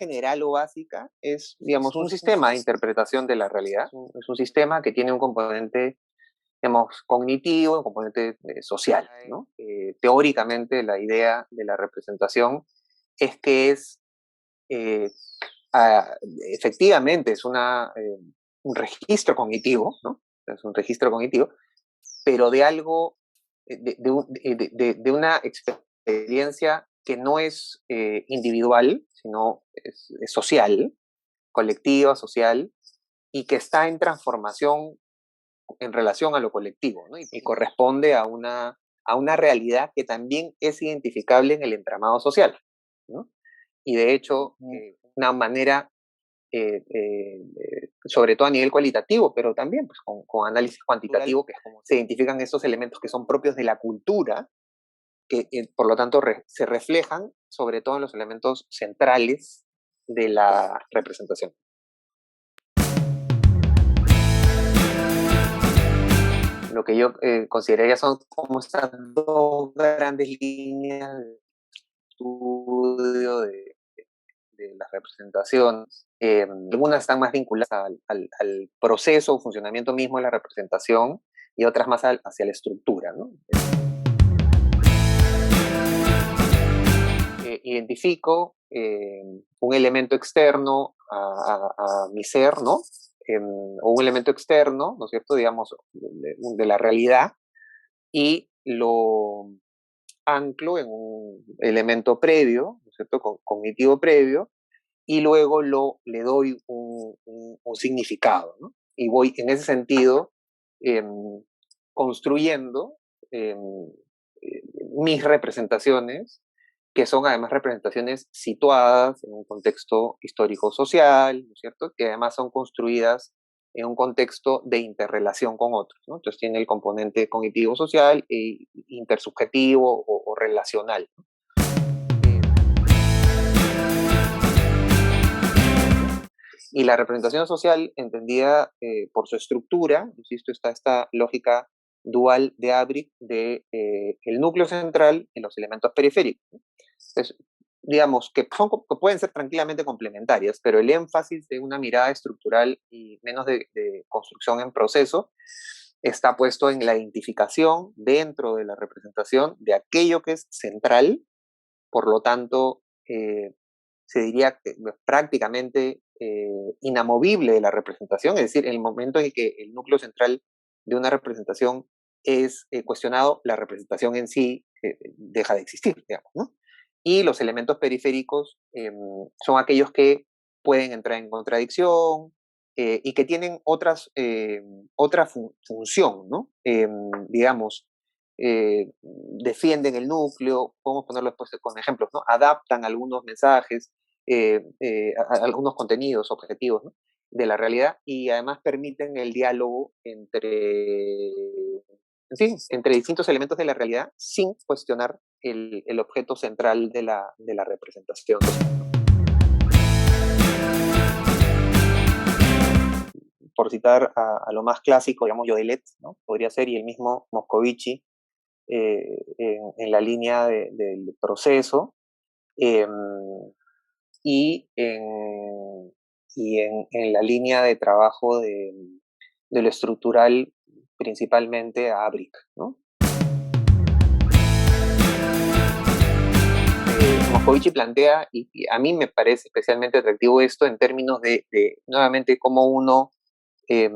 general o básica es, digamos, un sistema de interpretación de la realidad. Es un sistema que tiene un componente, digamos, cognitivo, un componente social, ¿no? Teóricamente, la idea de la representación es que es, eh, ah, efectivamente, es un registro cognitivo, ¿no? Es un registro cognitivo, pero de algo, de una experiencia que no es individual, sino es social, colectiva, social, y que está en transformación en relación a lo colectivo, ¿no? Y corresponde a una realidad que también es identificable en el entramado social, ¿no? Y de hecho, una manera, sobre todo a nivel cualitativo, pero también pues, con análisis cuantitativo, que es como se identifican esos elementos que son propios de la cultura, que por lo tanto se reflejan sobre todo en los elementos centrales de la representación. Lo que yo consideraría son como estas dos grandes líneas de estudio de las representaciones. Algunas están más vinculadas al proceso o funcionamiento mismo de la representación y otras más hacia la estructura, ¿no? Identifico un elemento externo a mi ser, ¿no? O un elemento externo, ¿no es cierto?, digamos, de la realidad, y lo anclo en un elemento previo, ¿no es cierto?, cognitivo previo, y luego le doy un significado, ¿no? Y voy en ese sentido construyendo em, mis representaciones, que son además representaciones situadas en un contexto histórico-social, ¿no es cierto?, que además son construidas en un contexto de interrelación con otros, ¿no? Entonces tiene el componente cognitivo-social e intersubjetivo o relacional, ¿no? Y la representación social, entendida por su estructura, insisto, está esta lógica dual de Abric de el núcleo central y los elementos periféricos, ¿no? Entonces, digamos que pueden ser tranquilamente complementarias, pero el énfasis de una mirada estructural y menos de construcción en proceso está puesto en la identificación dentro de la representación de aquello que es central, por lo tanto, se diría que prácticamente inamovible de la representación, es decir, en el momento en que el núcleo central de una representación es cuestionado, la representación en sí deja de existir, digamos, ¿no? Y los elementos periféricos son aquellos que pueden entrar en contradicción y que tienen otra función, ¿no? Digamos, defienden el núcleo, podemos ponerlo después con ejemplos, ¿no? Adaptan algunos mensajes, algunos contenidos objetivos, ¿no?, de la realidad, y además permiten el diálogo en fin, entre distintos elementos de la realidad sin cuestionar el objeto central de la representación social. Por citar a lo más clásico, digamos, Jodelet, ¿no?, podría ser, y el mismo Moscovici, en la línea del proceso, eh, y, en la línea de trabajo de lo estructural, principalmente a Abric, ¿no? Moscovici plantea, y a mí me parece especialmente atractivo esto en términos de nuevamente, cómo uno eh,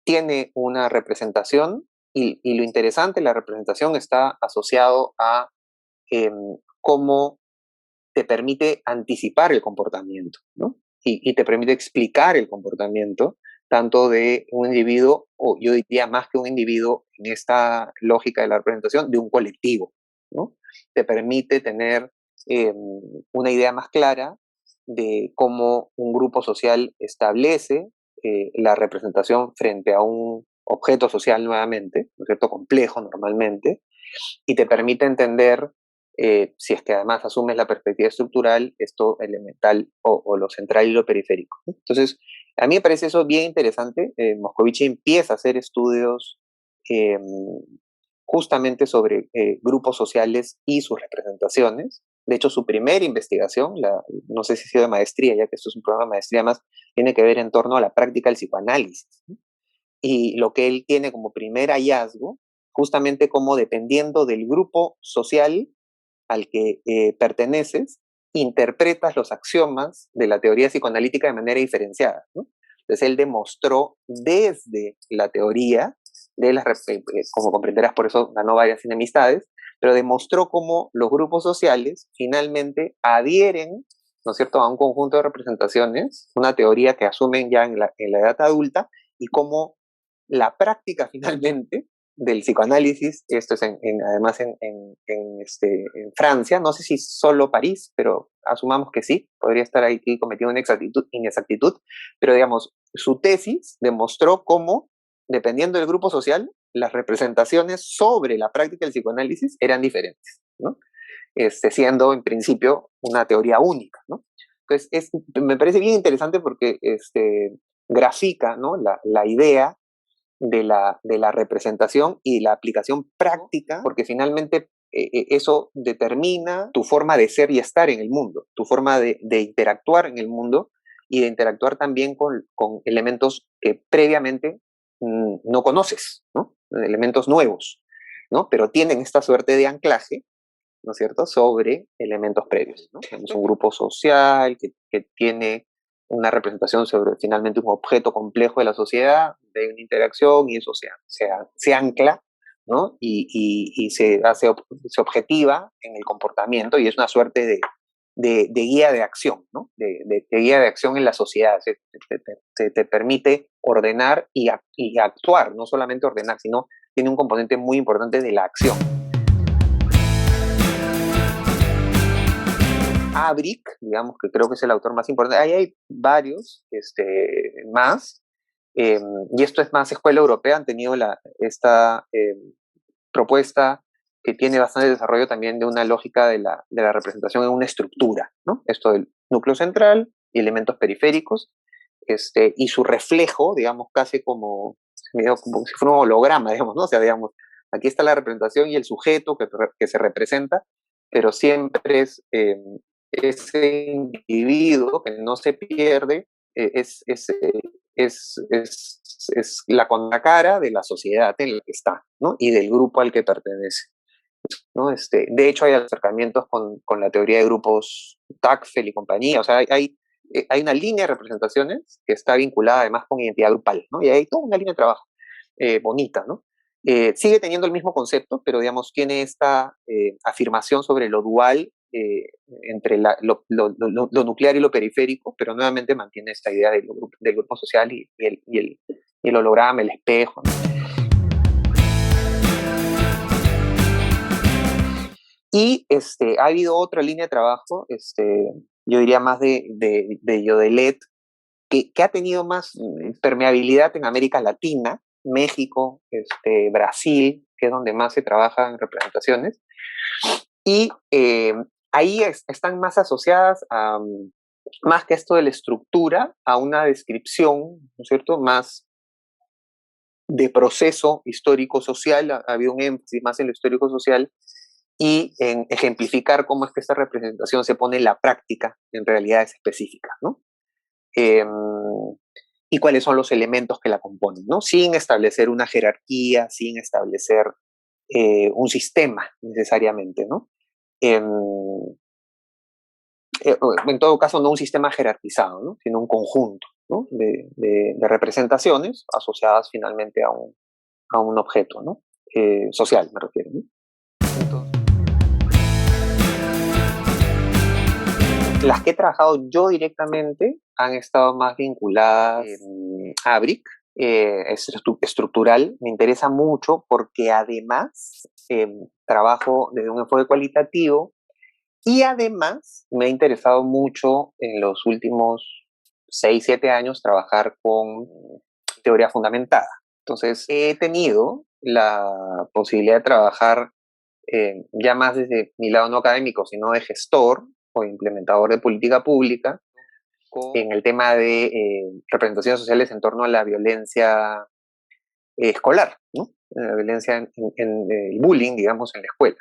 tiene una representación y lo interesante, la representación está asociado a eh, cómo te permite anticipar el comportamiento, ¿no? Y te permite explicar el comportamiento tanto de un individuo, o yo diría más que un individuo en esta lógica de la representación, de un colectivo, ¿no? Te permite tener una idea más clara de cómo un grupo social establece la representación frente a un objeto social nuevamente, ¿no es cierto?, complejo normalmente, y te permite entender, si es que además asumes la perspectiva estructural, esto elemental o lo central y lo periférico. Entonces, a mí me parece eso bien interesante. Moscovici empieza a hacer estudios eh, justamente sobre grupos sociales y sus representaciones, De hecho, su primera investigación, no sé si ha sido de maestría, ya que esto es un programa de maestría más, tiene que ver en torno a la práctica del psicoanálisis, ¿no? Y lo que él tiene como primer hallazgo, justamente como dependiendo del grupo social al que perteneces, interpretas los axiomas de la teoría psicoanalítica de manera diferenciada, ¿no? Entonces él demostró desde la teoría, como comprenderás, por eso ganó varias enemistades, pero demostró cómo los grupos sociales finalmente adhieren, ¿no es cierto?, a un conjunto de representaciones, una teoría que asumen ya en la edad adulta, y cómo la práctica finalmente del psicoanálisis, esto es además en Francia, no sé si solo París, pero asumamos que sí, podría estar ahí cometiendo una inexactitud, pero digamos, su tesis demostró cómo, dependiendo del grupo social, las representaciones sobre la práctica del psicoanálisis eran diferentes, ¿no? Siendo en principio una teoría única, ¿no? Entonces, me parece bien interesante porque grafica, ¿no?, la idea de la representación y la aplicación práctica, porque finalmente eso determina tu forma de ser y estar en el mundo, tu forma de interactuar en el mundo y de interactuar también con elementos que previamente no conoces, ¿no? Elementos nuevos, ¿no? Pero tienen esta suerte de anclaje, ¿no es cierto?, sobre elementos previos, ¿no? Tenemos un grupo social que tiene una representación sobre finalmente un objeto complejo de la sociedad, de una interacción, y eso se ancla, ¿no? Y se objetiva en el comportamiento, y es una suerte de guía de acción, ¿no? De guía de acción en la sociedad. Te permite ordenar y actuar, no solamente ordenar, sino tiene un componente muy importante de la acción. Abric, digamos que creo que es el autor más importante. Ahí hay varios más, y esto es más escuela europea, han tenido esta propuesta que tiene bastante desarrollo también de una lógica de la representación en una estructura, ¿no? Esto del núcleo central y elementos periféricos, y su reflejo, digamos, casi como si fuera un holograma, digamos, ¿no? O sea, digamos, aquí está la representación y el sujeto que se representa, pero siempre es ese individuo que no se pierde, es la contracara de la sociedad en la que está, ¿no? Y del grupo al que pertenece, ¿no? De hecho, hay acercamientos con la teoría de grupos Tacfel y compañía, o sea, hay una línea de representaciones que está vinculada además con identidad grupal, ¿no? Y hay toda una línea de trabajo bonita, ¿no? Sigue teniendo el mismo concepto, pero digamos, tiene esta afirmación sobre lo dual entre lo nuclear y lo periférico, pero nuevamente mantiene esta idea del grupo social y el holograma, el espejo, ¿no? Y ha habido otra línea de trabajo, yo diría más de Yodelet, que ha tenido más permeabilidad en América Latina, México, Brasil, que es donde más se trabaja en representaciones, y ahí están más asociadas a, más que esto de la estructura, a una descripción, ¿no es cierto?, más de proceso histórico-social, ha habido un énfasis más en lo histórico-social, y en ejemplificar cómo es que esta representación se pone en la práctica en realidades específicas, ¿no? Y cuáles son los elementos que la componen, ¿no? Sin establecer una jerarquía, sin establecer un sistema necesariamente, ¿no? En todo caso, no un sistema jerarquizado, ¿no?, sino un conjunto, ¿no?, de representaciones asociadas finalmente a un objeto, ¿no? Social, me refiero, ¿no? Las que he trabajado yo directamente han estado más vinculadas a ABRIC, estructural. Me interesa mucho porque además trabajo desde un enfoque cualitativo y además me ha interesado mucho en los últimos 6, 7 años trabajar con teoría fundamentada. Entonces he tenido la posibilidad de trabajar ya más desde mi lado no académico, sino de gestor o implementador de política pública, en el tema de representaciones sociales en torno a la violencia escolar, ¿no? La violencia en el bullying, digamos, en la escuela.